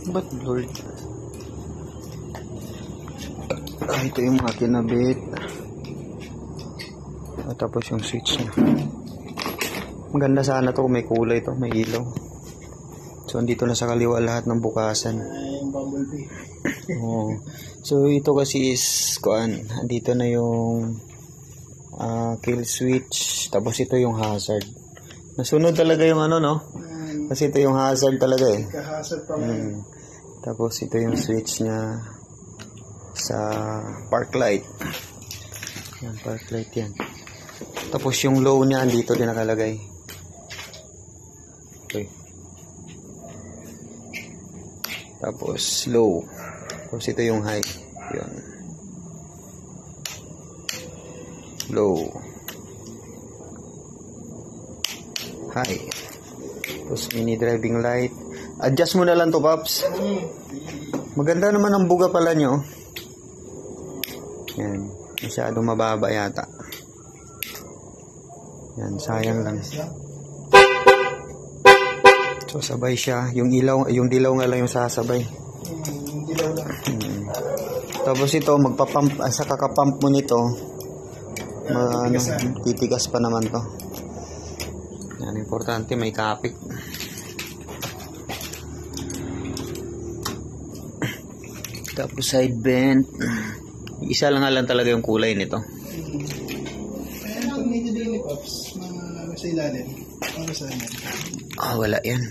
Ba't blurred? Ito yung mga kinabit. At tapos yung switch niya. Maganda sana to kung may kulay to, may ilaw. So andito na sa kaliwa lahat ng bukasan. Yung bumblebee. Oh. So ito kasi is kuan, andito na yung kill switch, tapos ito yung hazard. Nasunod talaga yung ano, no? Kasi ito yung hazard talaga eh. Ka-hazard pa Tapos ito yung switch niya sa park light. Yan, park light yan. Tapos yung low niya andito din nakalagay. Okay. Tapos low. Tapos ito yung high. Yun. Low. High. Tapos mini driving light. Adjust mo na lang to, Pops. Maganda naman ang buga pala nyo. Yan. Masyadong mababa yata. Yan, sayang lang. So sabay siya. Yung ilaw, yung dilaw nga lang yung sasabay. Yung dilaw lang. Tapos ito, magpapump, sa kakapump mo nito, titigas pa naman to. Yan, importante, may kapit. Tapos side vent. Isa lang talaga yung kulay nito. Kaya pag medyo din ni Pops, sa ilalim. Para saan yan? Wala yan.